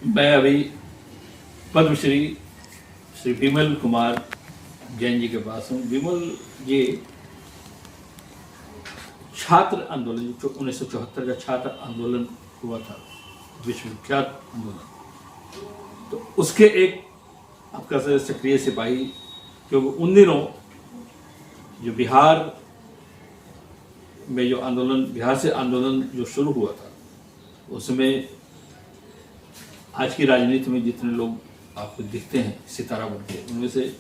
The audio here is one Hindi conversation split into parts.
मैं अभी पद्मश्री श्री विमल कुमार जैन जी के पास हूँ। विमल जी छात्र आंदोलन जो 1974 का छात्र आंदोलन हुआ था, विश्वविख्यात आंदोलन, तो उसके एक आपका सक्रिय सिपाही, क्योंकि उन दिनों जो बिहार में जो आंदोलन, बिहार से आंदोलन जो शुरू हुआ था, उसमें आज की राजनीति में जितने लोग आपको दिखते हैं सितारा बन के, उनमें से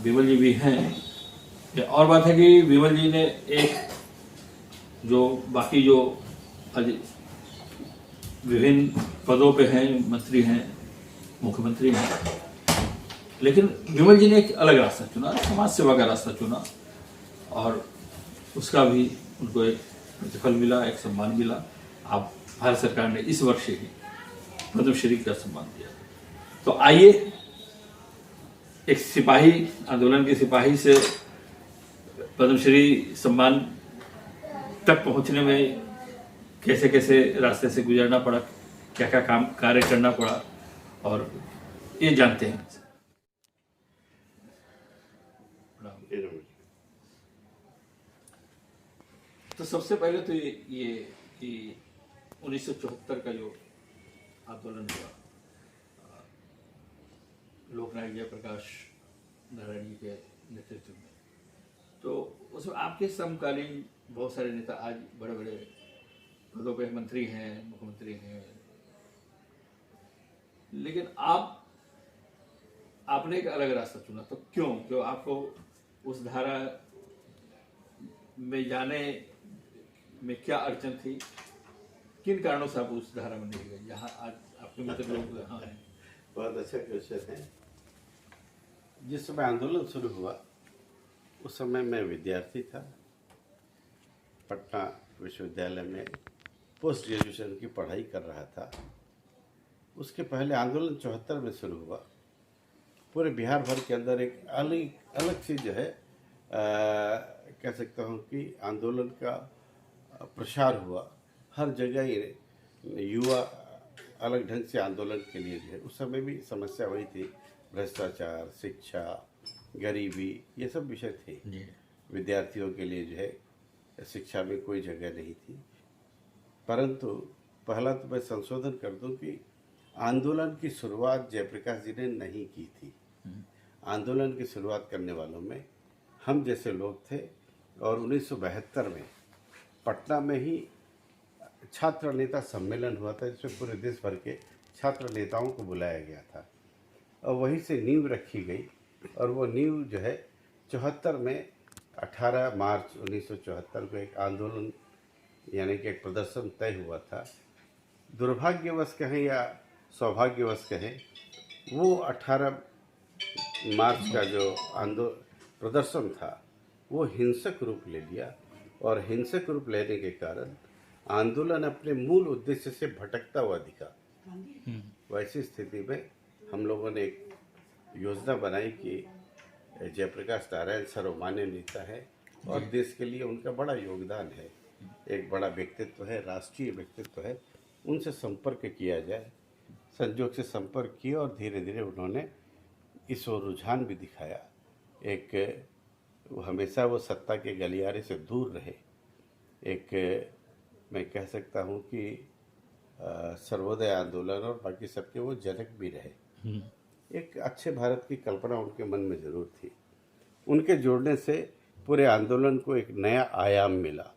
विमल जी भी हैं। और बात है कि विमल जी ने एक जो बाकी जो आज विभिन्न पदों पे हैं, मंत्री हैं, मुख्यमंत्री हैं, लेकिन विमल जी ने एक अलग रास्ता चुना, समाज सेवा का रास्ता चुना, और उसका भी उनको एक प्रतिफल मिला, एक सम्मान मिला। आप भारत सरकार ने इस वर्ष ही पद्मश्री का सम्मान दिया। तो आइए एक सिपाही, आंदोलन के सिपाही से पद्मश्री सम्मान तक पहुंचने में कैसे कैसे रास्ते से गुजरना पड़ा, क्या क्या काम कार्य करना पड़ा, और ये जानते हैं। तो सबसे पहले तो ये कि 1974 का जो आंदोलन हुआ, लोकनायक जयप्रकाश नारायण जी के नेतृत्व में, तो उसमें आपके समकालीन बहुत सारे नेता आज बड़े बड़े पदों पे मंत्री हैं, मुख्यमंत्री हैं, लेकिन आपने एक अलग रास्ता चुना। तो क्यों आपको उस धारा में जाने में क्या अड़चन थी? किन कारणों से आप उस धारा में नहीं गए जहाँ आज आपके मित्र लोग यहाँ हैं? बहुत अच्छा क्वेश्चन है। जिस समय आंदोलन शुरू हुआ उस समय मैं विद्यार्थी था, पटना विश्वविद्यालय में पोस्ट ग्रेजुएशन की पढ़ाई कर रहा था। उसके पहले आंदोलन 74 में शुरू हुआ। पूरे बिहार भर के अंदर एक अलग सी जो है कह सकता हूँ कि आंदोलन का प्रसार हुआ। हर जगह युवा अलग ढंग से आंदोलन के लिए जो है, उस समय भी समस्या वही थी, भ्रष्टाचार, शिक्षा, गरीबी, ये सब विषय थे। विद्यार्थियों के लिए जो है शिक्षा में कोई जगह नहीं थी। परंतु पहला तो मैं संशोधन कर दूं कि आंदोलन की शुरुआत जयप्रकाश जी ने नहीं की थी। आंदोलन की शुरुआत करने वालों में हम जैसे लोग थे, और 1972 में पटना में ही छात्र नेता सम्मेलन हुआ था, जिसमें पूरे देश भर के छात्र नेताओं को बुलाया गया था, और वहीं से नींव रखी गई। और वो नींव जो है 74 में 18 मार्च 1974 को एक आंदोलन यानी कि एक प्रदर्शन तय हुआ था। दुर्भाग्यवश कहें या सौभाग्यवश कहें, वो 18 मार्च का जो प्रदर्शन था वो हिंसक रूप ले लिया, और हिंसक रूप लेने के कारण आंदोलन अपने मूल उद्देश्य से भटकता हुआ दिखा। वैसी स्थिति में हम लोगों ने एक योजना बनाई कि जयप्रकाश नारायण सर्वमान्य नेता है और देश के लिए उनका बड़ा योगदान है, एक बड़ा व्यक्तित्व है, राष्ट्रीय व्यक्तित्व है, उनसे संपर्क किया जाए। संजोग से संपर्क किया और धीरे धीरे उन्होंने इस ओर रुझान भी दिखाया। एक हमेशा वो सत्ता के गलियारे से दूर रहे। एक मैं कह सकता हूँ कि सर्वोदय आंदोलन और बाकी सबके वो जनक भी रहे। एक अच्छे भारत की कल्पना उनके मन में जरूर थी। उनके जोड़ने से पूरे आंदोलन को एक नया आयाम मिला,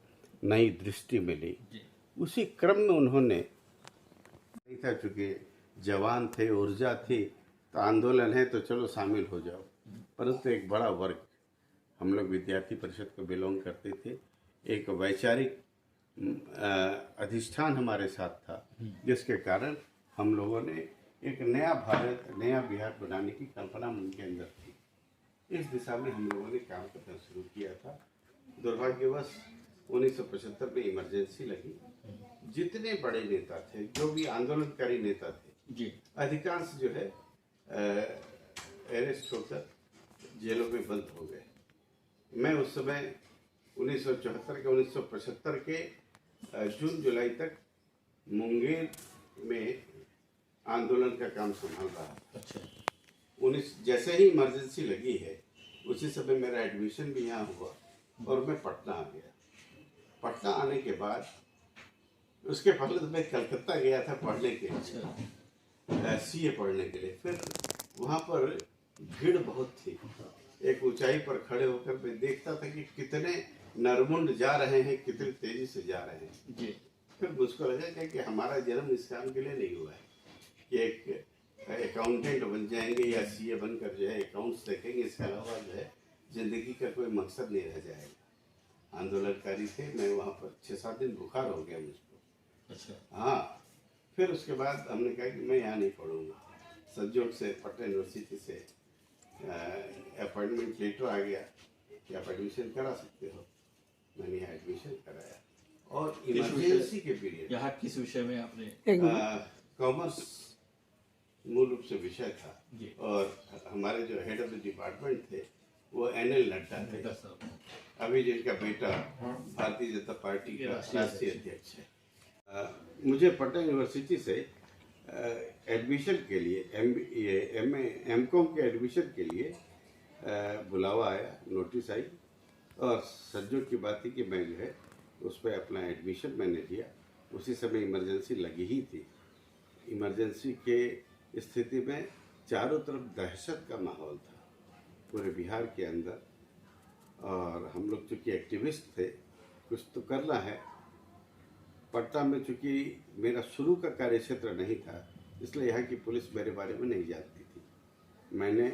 नई दृष्टि मिली। उसी क्रम में उन्होंने नहीं था, चूँकि जवान थे, ऊर्जा थी, तो आंदोलन है तो चलो शामिल हो जाओ। परंतु एक बड़ा वर्ग, हम लोग विद्यार्थी परिषद को बिलोंग करते थे, एक वैचारिक अधिष्ठान हमारे साथ था, जिसके कारण हम लोगों ने एक नया भारत, नया बिहार बनाने की कल्पना उनके अंदर थी। इस दिशा में हम लोगों ने काम करना शुरू किया था। दुर्भाग्यवश 1975 में इमरजेंसी लगी। जितने बड़े नेता थे, जो भी आंदोलनकारी नेता थे, अधिकांश जो है अरेस्ट होकर जेलों में बंद हो गए। मैं उस समय 1974 के 1975 के जून जुलाई तक मुंगेर में आंदोलन का काम संभाल रहा था। अच्छा। 19 जैसे ही इमरजेंसी लगी है उसी समय मेरा एडमिशन भी यहाँ हुआ और मैं पटना आ गया। पटना आने के बाद उसके पहले तो मैं कलकत्ता गया था पढ़ने के लिए, अच्छा। सीए पढ़ने के लिए। फिर वहाँ पर भीड़ बहुत थी। एक ऊंचाई पर खड़े होकर मैं देखता था कि कितने नरमुंड जा रहे हैं, कितनी तेजी से जा रहे हैं। जी। फिर मुझको लगा कि हमारा जन्म इस काम के लिए नहीं हुआ है कि एक अकाउंटेंट बन जाएंगे या सीए बनकर जो है अकाउंट्स देखेंगे, इसके अलावा जो है जिंदगी का कोई मकसद नहीं रह जाएगा। आंदोलनकारी थे। मैं वहाँ पर 6-7 दिन बुखार हो गया मुझको। अच्छा। हाँ, फिर उसके बाद हमने कहा कि मैं यहाँ नहीं पढ़ूंगा। सज्जोट से पटना यूनिवर्सिटी से अपॉइंटमेंट लेटर आ गया कि आप एडमिशन करा सकते हो। मैंने यहाँ एडमिशन कराया और इमरजेंसी के पीरियड यहाँ किस विषय में आपने? कॉमर्स मूल रूप से विषय था जी। और हमारे जो हेड ऑफ द डिपार्टमेंट थे वो NL नड्डा थे, अभी जिनका बेटा भारतीय जनता पार्टी का राष्ट्रीय अध्यक्ष है। मुझे पटना यूनिवर्सिटी से एडमिशन के लिए MCOM के एडमिशन के लिए बुलावा आया, नोटिस आई और सज्जों की बात थी कि मैं जो है उस पर अपना एडमिशन मैंने दिया। उसी समय इमरजेंसी लगी ही थी। इमरजेंसी के स्थिति में चारों तरफ दहशत का माहौल था पूरे बिहार के अंदर, और हम लोग चूँकि एक्टिविस्ट थे, कुछ तो करना है। पटना में चूँकि मेरा शुरू का कार्यक्षेत्र नहीं था, इसलिए यहाँ की पुलिस मेरे बारे में नहीं जानती थी। मैंने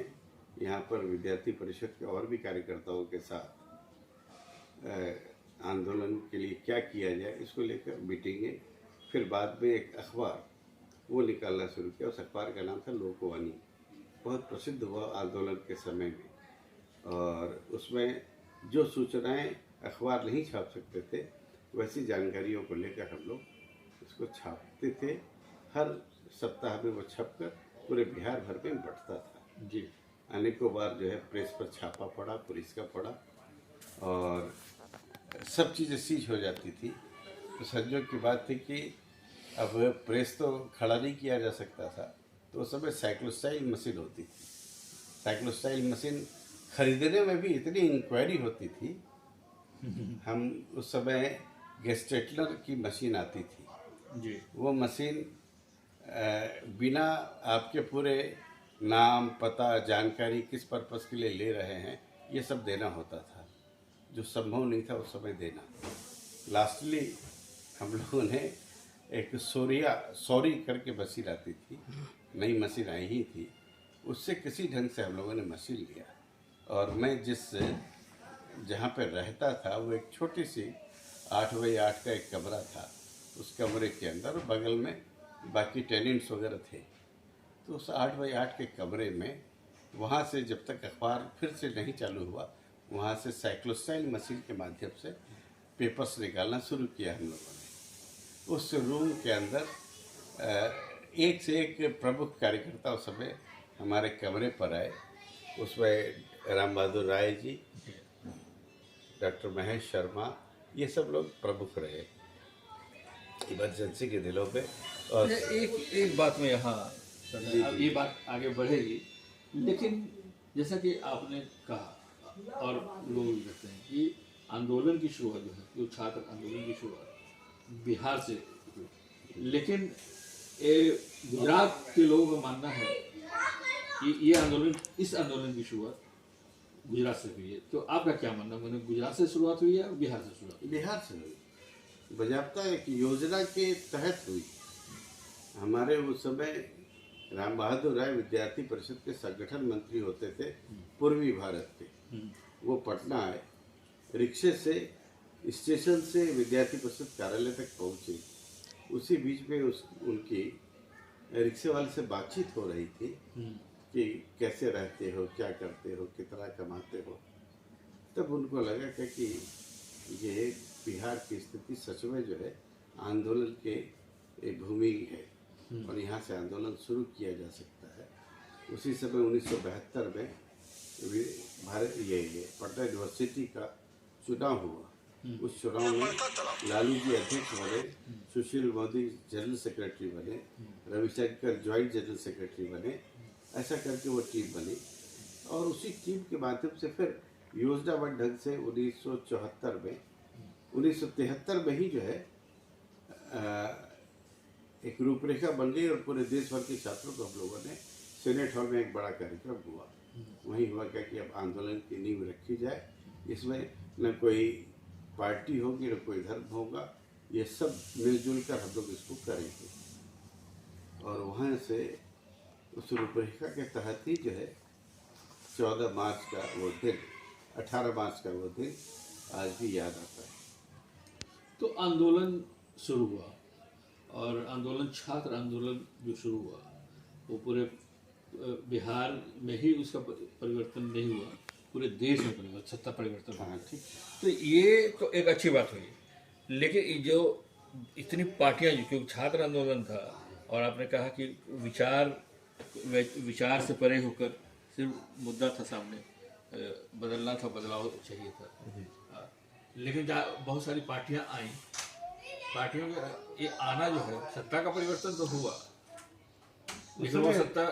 यहाँ पर विद्यार्थी परिषद के और भी कार्यकर्ताओं के साथ आंदोलन के लिए क्या किया जाए इसको लेकर मीटिंगें, फिर बाद में एक अखबार वो निकालना शुरू किया। उस अखबार का नाम था लोकवाणी, बहुत प्रसिद्ध हुआ आंदोलन के समय में। और उसमें जो सूचनाएं अखबार नहीं छाप सकते थे वैसी जानकारियों को लेकर हम लोग उसको छापते थे। हर सप्ताह में वो छपकर पूरे बिहार भर में बंटता था। जी। अनेकों बार जो है प्रेस पर छापा पड़ा, पुलिस का पड़ा और सब चीज़ें सीज हो जाती थी। तो संजोग की बात थी कि अब प्रेस तो खड़ा नहीं किया जा सकता था, तो उस समय साइक्लोस्टाइल मशीन होती थी। साइक्लोस्टाइल मशीन खरीदने में भी इतनी इंक्वायरी होती थी। हम उस समय गेस्टेटलर की मशीन आती थी जी। वो मशीन बिना आपके पूरे नाम, पता, जानकारी किस पर्पस के लिए ले रहे हैं ये सब देना होता था, जो संभव नहीं था उस समय देना। लास्टली हम लोगों ने एक सॉरी करके मशीन आती थी, नई मशीन आई ही थी, उससे किसी ढंग से हम लोगों ने मशीन लिया। और मैं जहाँ पे रहता था वो एक छोटी सी 8x8 का एक कमरा था। उस कमरे के अंदर बगल में बाकी टेनेंट्स वगैरह थे। तो उस 8x8 के कमरे में वहाँ से जब तक अखबार फिर से नहीं चालू हुआ, वहाँ से साइक्लोस्टाइल मशीन के माध्यम से पेपर्स निकालना शुरू किया हम लोगों ने। उस रूम के अंदर एक से एक प्रमुख कार्यकर्ता उस समय हमारे कमरे पर आए। उसमें राम बहादुर राय जी, डॉक्टर महेश शर्मा, ये सब लोग प्रमुख रहे इमरजेंसी के दिनों पे। और एक बात में यहाँ अब ये बात आगे बढ़ेगी, लेकिन जैसा कि आपने कहा और लोग भी कहते हैं कि आंदोलन की शुरुआत जो है, जो छात्र आंदोलन की शुरुआत बिहार से हुई, लेकिन गुजरात के लोगों का मानना है कि इस आंदोलन की शुरुआत गुजरात से हुई है। तो आपका क्या मानना है, मैंने गुजरात से शुरुआत हुई है और बिहार से शुरुआत हुई? बिहार से हुई, बजाबता एक योजना के तहत हुई। हमारे उस समय राम बहादुर राय विद्यार्थी परिषद के संगठन मंत्री होते थे पूर्वी भारत के। वो पटना आए, रिक्शे से स्टेशन से विद्यार्थी परिषद कार्यालय तक पहुँचे। उसी बीच में उनकी रिक्शे वाले से बातचीत हो रही थी कि कैसे रहते हो, क्या करते हो, कितना कमाते हो। तब उनको लगा कि ये बिहार की स्थिति सच में जो है आंदोलन के भूमि है और यहाँ से आंदोलन शुरू किया जा सकता है। उसी समय 1972 में भारत ये पटना यूनिवर्सिटी का चुनाव हुआ उस चुनाव में लालू जी अध्यक्ष बने, सुशील मोदी जनरल सेक्रेटरी बने, रविशंकर ज्वाइंट जनरल सेक्रेटरी बने। ऐसा करके वो टीम बनी और उसी टीम के माध्यम से फिर योजनाबद्ध ढंग से 1973 में ही जो है एक रूपरेखा बन गई और पूरे देश भर के छात्रों को हम लोगों ने सेनेट हॉल में एक बड़ा कार्यक्रम हुआ। वहीं हुआ क्या कि अब आंदोलन की नींव रखी जाए, इसमें न कोई पार्टी होगी न कोई धर्म होगा, ये सब मिलजुल कर हम लोग इसको करेंगे। और वहाँ से उस रूपरेखा के तहत ही जो है 14 मार्च का वो दिन, 18 मार्च का वो दिन आज भी याद आता है। तो आंदोलन शुरू हुआ और आंदोलन, छात्र आंदोलन जो शुरू हुआ वो पूरे बिहार में ही उसका परिवर्तन नहीं हुआ, पूरे देश में परिवर्तन, सत्ता परिवर्तन हुआ। हाँ, ठीक। तो ये तो एक अच्छी बात हुई, लेकिन ये जो इतनी पार्टियां, क्योंकि छात्र आंदोलन था और आपने कहा कि विचार से परे होकर सिर्फ मुद्दा था सामने, बदलना था, बदलाव चाहिए था। लेकिन बहुत सारी पार्टियां आई, पार्टियों का ये आना जो है, सत्ता का परिवर्तन तो हुआ, लेकिन वो सत्ता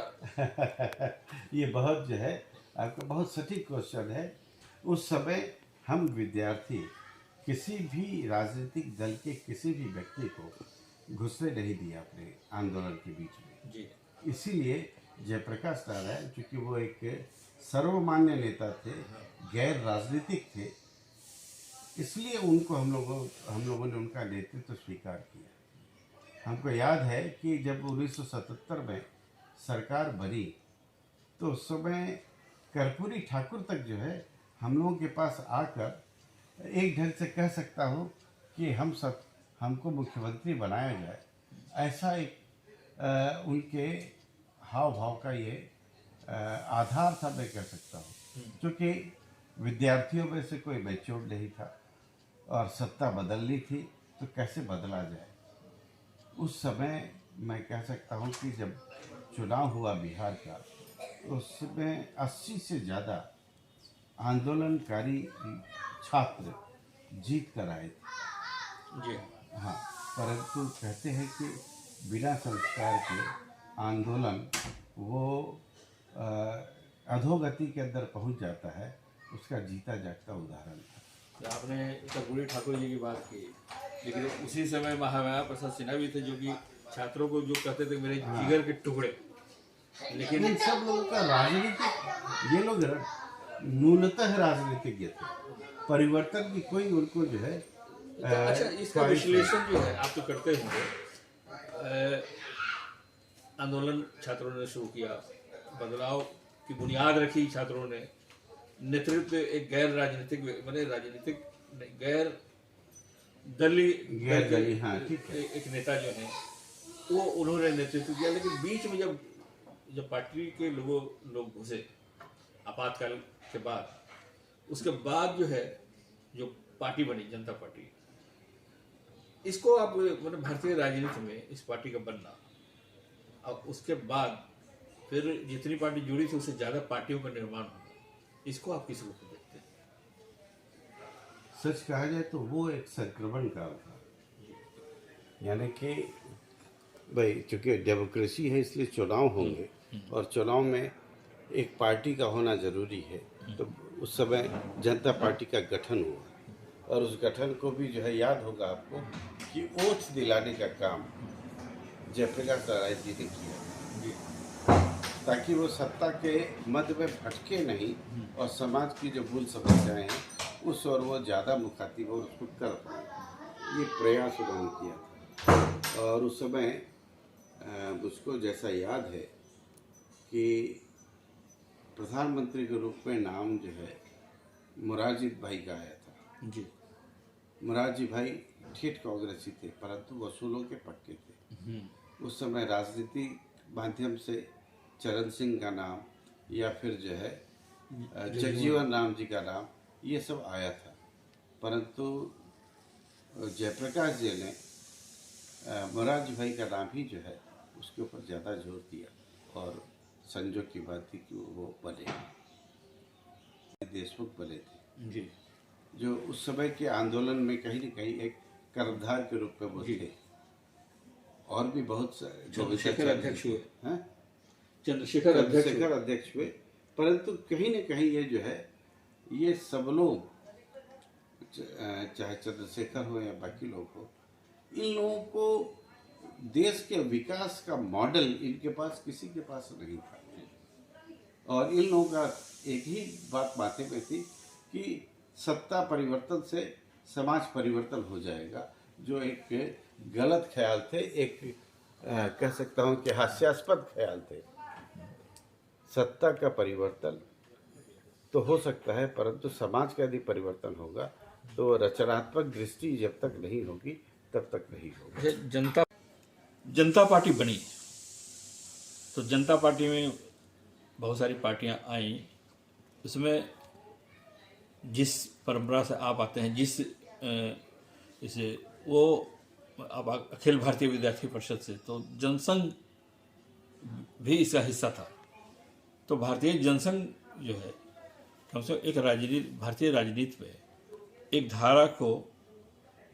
ये बहुत जो है आपका बहुत सटीक क्वेश्चन है। उस समय हम विद्यार्थी किसी भी राजनीतिक दल के किसी भी व्यक्ति को घुसने नहीं दिया अपने आंदोलन के बीच में जी। इसीलिए जयप्रकाश नारायण, क्योंकि वो एक सर्वमान्य नेता थे, गैर राजनीतिक थे, इसलिए उनको हम लोगों ने उनका नेतृत्व स्वीकार किया। हमको याद है कि जब 1977 में सरकार बनी तो उस समय कर्पूरी ठाकुर तक जो है हम लोगों के पास आकर एक ढंग से कह सकता हूँ कि हमको मुख्यमंत्री बनाया जाए, ऐसा एक उनके हाव भाव का ये आधार था, मैं कह सकता हूँ। क्योंकि विद्यार्थियों में से कोई मैच्योर नहीं था और सत्ता बदलनी थी, तो कैसे बदला जाए। उस समय मैं कह सकता हूँ कि जब चुनाव हुआ बिहार का, उसमें 80 से ज़्यादा आंदोलनकारी छात्र जीत कर आए थे। जी हाँ, परंतु कहते हैं कि बिना संस्कार के आंदोलन वो अधोगति के अंदर पहुंच जाता है, उसका जीता जागता उदाहरण था। तो आपने कर्पूरी ठाकुर जी की बात की, लेकिन उसी समय महामाया प्रसाद सिन्हा भी थे, जो कि छात्रों को जो कहते थे मेरे जिगर के टुकड़े। लेकिन इन सब लोगों का राजनीतिक, ये लोग न्यूनतः राजनीतिज्ञ थे, परिवर्तन की कोई उनको जो है तो अच्छा, इसका विश्लेषण जो है आप तो करते होंगे। आंदोलन छात्रों ने शुरू किया, बदलाव की बुनियाद रखी छात्रों ने, नेतृत्व एक गैर राजनीतिक, मैंने राजनीतिक गैर दलीय हाँ, ठीक है, एक नेता जो है वो उन्होंने नेतृत्व किया। लेकिन बीच में जब पार्टी के लोग घुसे आपातकाल के बाद, उसके बाद जो है जो पार्टी बनी जनता पार्टी, इसको आप मतलब भारतीय राजनीति में इस पार्टी का बनना, और उसके बाद फिर जितनी पार्टी जुड़ी थी उससे ज़्यादा पार्टियों का निर्माण होना, इसको आप किस रूप में देखते हैं? सच कहा जाए तो वो एक संक्रमण काल था, यानी कि भाई चूंकि डेमोक्रेसी है इसलिए चुनाव होंगे और चुनाव में एक पार्टी का होना जरूरी है। तो उस समय जनता पार्टी का गठन हुआ और उस गठन को भी जो है याद होगा आपको कि ओथ दिलाने का काम जयप्रकाश नारायण जी ने किया, ताकि वो सत्ता के मध्य में भटके नहीं और समाज की जो मूल समस्याएं हैं उस और वो ज़्यादा मुखातिब और उसको कर पाए, ये प्रयास उन्होंने किया था। और उस समय मुझको जैसा याद है कि प्रधानमंत्री के रूप में नाम जो है मोरारजी भाई का आया था। जी। मोरारजी भाई ठेठ कांग्रेसी थे, परंतु वसूलों के पक्के थे। उस समय राजनीति माध्यम से चरण सिंह का नाम या फिर जो है जगजीवन राम जी का नाम, ये सब आया था, परंतु जयप्रकाश जी ने मोरारजी भाई का नाम ही जो है उसके ऊपर ज़्यादा जोर दिया और संजोग की बात थी कि वो बने, देशमुख बने थे। जी। जो उस समय के आंदोलन में कहीं न कहीं एक कर्णधार के रूप में वो जी। थे। और भी बहुत सारे चंद्रशेखर अध्यक्ष हुए। हैं? चंद्रशेखर अध्यक्ष हुए, परंतु कहीं न कहीं ये जो है, ये सब लोग चाहे चंद्रशेखर हो या बाकी लोग हो, इन लोगों को देश के विकास का मॉडल इनके पास किसी के पास नहीं था। और इन लोगों का एक ही बात माथे में थी कि सत्ता परिवर्तन से समाज परिवर्तन हो जाएगा, जो एक गलत ख्याल थे, एक कह सकता हूँ कि हास्यास्पद ख्याल थे। सत्ता का परिवर्तन तो हो सकता है, परंतु समाज का यदि परिवर्तन होगा तो रचनात्मक दृष्टि जब तक नहीं होगी तब तक नहीं होगा। जनता पार्टी बनी, तो जनता पार्टी में बहुत सारी पार्टियां आई। उसमें जिस परंपरा से आप आते हैं, जिस इसे वो अब अखिल भारतीय विद्यार्थी परिषद से, तो जनसंघ भी इसका हिस्सा था। तो भारतीय जनसंघ जो है, कम से कम एक राजनीति, भारतीय राजनीति में एक धारा को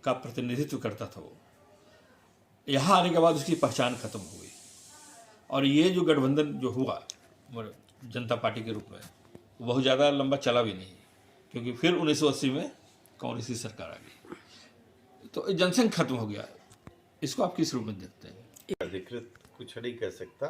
का प्रतिनिधित्व करता था। वो यहाँ आने के बाद उसकी पहचान खत्म हो गई। और ये जो गठबंधन जो हुआ जनता पार्टी के रूप में, बहुत ज़्यादा लंबा चला भी नहीं, क्योंकि फिर 1980 में कांग्रेस की सरकार आ गई, तो जनसंघ खत्म हो गया। इसको आप किस रूप में देखते हैं? अधिकृत कुछ नहीं कह सकता,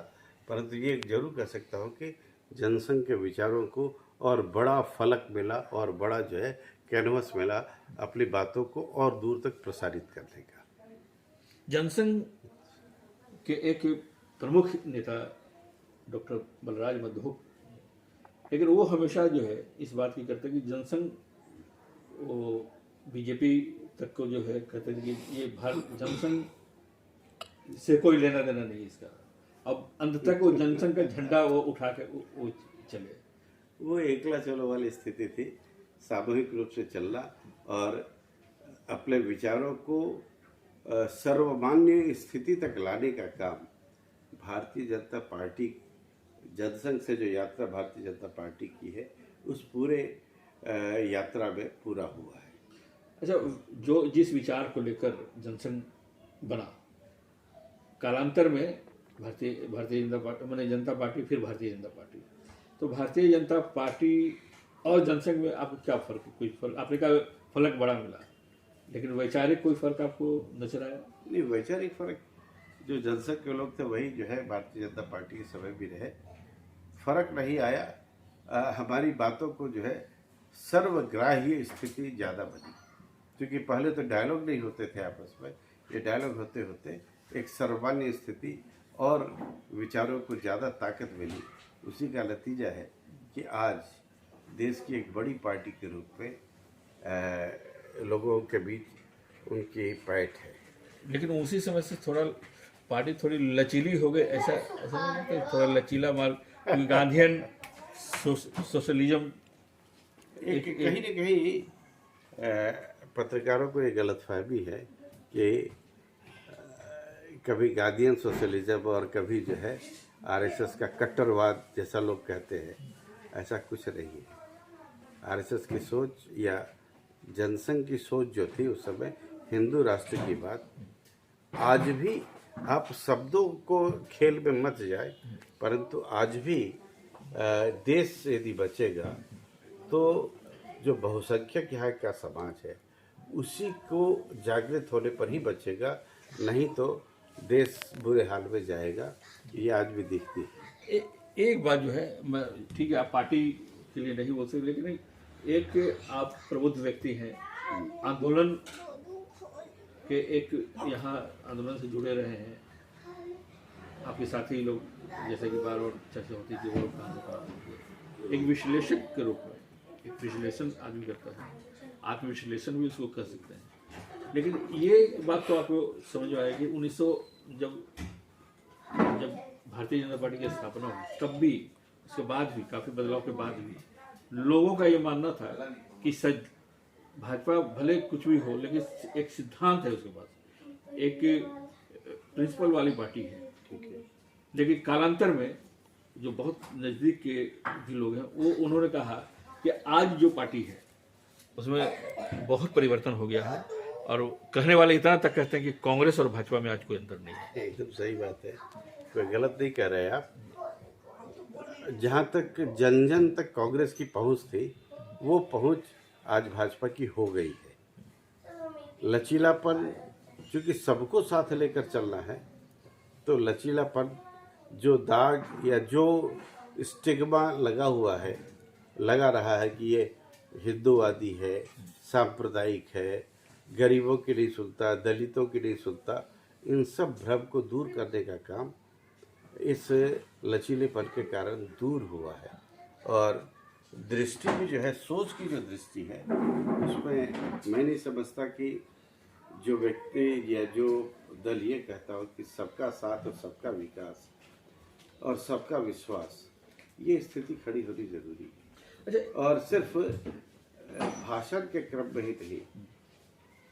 परंतु ये जरूर कह सकता हूँ कि जनसंघ के विचारों को और बड़ा फलक मिला और बड़ा जो है कैनवस मिला अपनी बातों को और दूर तक प्रसारित करने का। जनसंघ के एक प्रमुख नेता डॉक्टर बलराज मधोक, लेकिन वो हमेशा जो है इस बात की करते कि जनसंघ वो बीजेपी तक को जो है कहते हैं कि ये भारत जनसंघ से कोई लेना देना नहीं इसका। अब अंत तक वो जनसंघ का झंडा वो उठा के वो चले। वो एकला चलो वाली स्थिति थी, सामूहिक रूप से चलना और अपने विचारों को सर्वमान्य स्थिति तक लाने का काम भारतीय जनता पार्टी, जनसंघ से जो यात्रा भारतीय जनता पार्टी की है, उस पूरे यात्रा में पूरा हुआ है। अच्छा, जो जिस विचार को लेकर जनसंघ बना, कालांतर में भारतीय जनता पार्टी, मैंने जनता पार्टी, फिर भारतीय जनता पार्टी, तो भारतीय जनता पार्टी और जनसंघ में आपको क्या फर्क, कोई फर्क? आपने कहा फलक बड़ा मिला, लेकिन वैचारिक कोई फर्क आपको नजर आया? नहीं, वैचारिक फर्क जो जनसंघ के लोग थे वही जो है भारतीय जनता पार्टी के समय भी रहे, फर्क नहीं आया। हमारी बातों को जो है सर्वग्राह्य स्थिति ज़्यादा बनी, क्योंकि पहले तो डायलॉग नहीं होते थे आपस में, ये डायलॉग होते होते एक सर्वमान्य स्थिति और विचारों को ज़्यादा ताकत मिली। उसी का नतीजा है कि आज देश की एक बड़ी पार्टी के रूप में लोगों के बीच उनकी पैठ है। लेकिन उसी समय से थोड़ा पार्टी थोड़ी लचीली हो गई, ऐसा नहीं कि थोड़ा लचीला माल गांधीयन सोशलिज्म कहीं न कहीं पत्रकारों को ये गलतफहमी है कि कभी गांधीयन सोशलिज्म और कभी जो है आरएसएस का कट्टरवाद जैसा लोग कहते हैं, ऐसा कुछ नहीं है। आरएसएस की सोच या जनसंघ की सोच जो थी उस समय हिंदू राष्ट्र की बात, आज भी आप शब्दों को खेल में मत जाए, परंतु आज भी देश यदि बचेगा तो जो बहुसंख्यक यहाँ का समाज है उसी को जागृत होने पर ही बचेगा, नहीं तो देश बुरे हाल में जाएगा। ये आज भी दिखती है। एक बात जो है, मैं ठीक है आप पार्टी के लिए नहीं बोल सकते, लेकिन एक आप प्रबुद्ध व्यक्ति हैं, आंदोलन के एक यहाँ आंदोलन से जुड़े रहे हैं, आपके साथी लोग जैसे कि बार बार चर्चा होती थी, वो लोग कहाँ से कहाँ, एक विश्लेषक के रूप में एक विश्लेषण आदमी करता है, आत्मविश्लेषण भी उसको कर सकते हैं। लेकिन ये बात तो आपको समझ में आएगी 1900 जब भारतीय जनता पार्टी की स्थापना हुई, तब भी, उसके बाद भी, काफ़ी बदलाव के बाद भी लोगों का ये मानना था कि भाजपा भले कुछ भी हो, लेकिन एक सिद्धांत है उसके पास, एक प्रिंसिपल वाली पार्टी है। लेकिन कालांतर में जो बहुत नज़दीक के भी लोग हैं, वो उन्होंने कहा कि आज जो पार्टी है उसमें बहुत परिवर्तन हो गया है। और कहने वाले इतना तक कहते हैं कि कांग्रेस और भाजपा में आज कोई अंतर नहीं है। एकदम सही बात है, कोई गलत नहीं कह रहे आप। जहाँ तक जन जन तक कांग्रेस की पहुँच थी, वो पहुँच आज भाजपा की हो गई है। लचीलापन, क्योंकि सबको साथ लेकर चलना है, तो लचीलापन, जो दाग या जो स्टिग्मा लगा रहा है कि ये हिंदूवादी है, सांप्रदायिक है, गरीबों की नहीं सुनता, दलितों की नहीं सुनता, इन सब भ्रम को दूर करने का काम इस लचीलेपन के कारण दूर हुआ है। और दृष्टि भी जो है, सोच की जो दृष्टि है, उसमें मैं नहीं समझता कि जो व्यक्ति या जो दल ये कहता हो कि सबका साथ और सबका विकास और सबका विश्वास, ये स्थिति खड़ी होनी जरूरी है। और सिर्फ भाषण के क्रम में ही नहीं,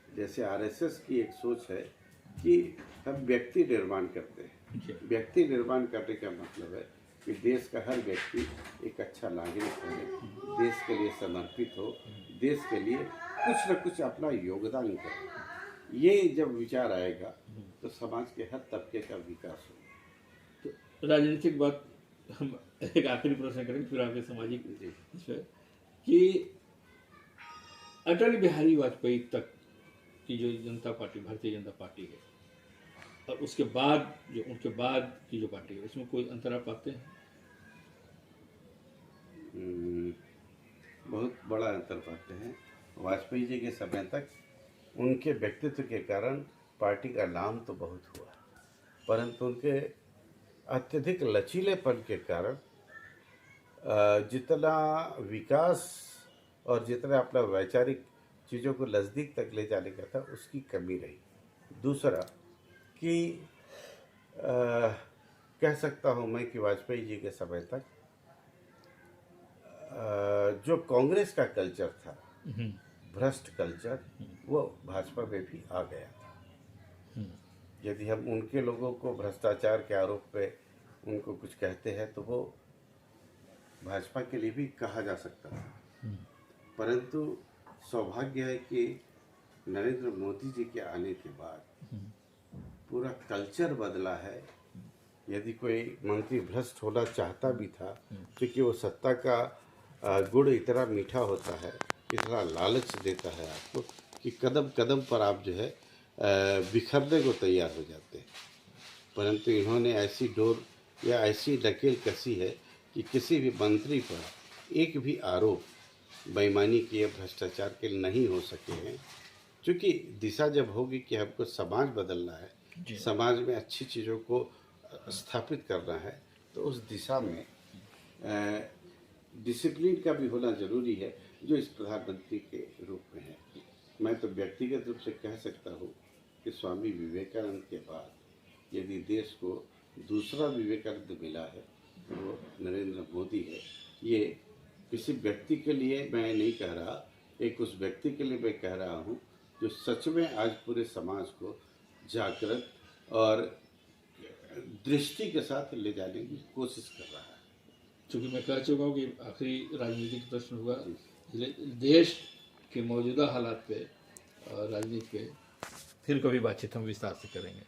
जैसे आरएसएस की एक सोच है कि हम व्यक्ति निर्माण करते हैं। व्यक्ति निर्माण करने का मतलब है कि देश का हर व्यक्ति एक अच्छा नागरिक हो, देश के लिए समर्पित हो, देश के लिए कुछ न कुछ अपना योगदान करे। ये जब विचार आएगा तो समाज के हर तबके का विकास होगा। तो राजनीतिक बात हम एक आखिरी प्रश्न करेंगे, फिर आगे सामाजिक इस पर कि अटल बिहारी वाजपेयी तक की जो जनता पार्टी, भारतीय जनता पार्टी है, और उसके बाद जो उनके बाद की जो पार्टी है, उसमें कोई अंतर आप पाते हैं? बहुत बड़ा अंतर पाते हैं। वाजपेयी जी के समय तक उनके व्यक्तित्व के कारण पार्टी का नाम तो बहुत हुआ, परंतु उनके अत्यधिक लचीलेपन के कारण जितना विकास और जितना अपना वैचारिक चीज़ों को नज़दीक तक ले जाने का था, उसकी कमी रही। दूसरा कि कह सकता हूँ मैं कि वाजपेयी जी के समय तक जो कांग्रेस का कल्चर था, भ्रष्ट कल्चर, वो भाजपा में भी आ गया था। यदि हम उनके लोगों को भ्रष्टाचार के आरोप पे उनको कुछ कहते हैं तो वो भाजपा के लिए भी कहा जा सकता था। परंतु सौभाग्य है कि नरेंद्र मोदी जी के आने के बाद पूरा कल्चर बदला है। यदि कोई मंत्री भ्रष्ट होना चाहता भी था, क्योंकि वो सत्ता का गुड़ इतना मीठा होता है, इतना लालच देता है आपको कि कदम कदम पर आप जो है बिखरने को तैयार हो जाते हैं। परंतु इन्होंने ऐसी डोर या ऐसी नकेल कसी है कि किसी भी मंत्री पर एक भी आरोप बेईमानी के, भ्रष्टाचार के नहीं हो सके हैं। क्योंकि दिशा जब होगी कि हमको समाज बदलना है, समाज में अच्छी चीज़ों को स्थापित करना है, तो उस दिशा में डिसिप्लिन का भी होना जरूरी है, जो इस प्रधानमंत्री के रूप में है। मैं तो व्यक्तिगत रूप से कह सकता हूँ कि स्वामी विवेकानंद के बाद यदि देश को दूसरा विवेकानंद मिला है तो वो नरेंद्र मोदी है। ये किसी व्यक्ति के लिए मैं नहीं कह रहा, एक उस व्यक्ति के लिए मैं कह रहा हूँ जो सच में आज पूरे समाज को जागृत और दृष्टि के साथ ले जाने की कोशिश कर रहा है। चूँकि मैं कह चुका हूँ कि आखिरी राजनीतिक प्रश्न हुआ, देश के मौजूदा हालात पे और राजनीति पे फिर कभी बातचीत हम विस्तार से करेंगे।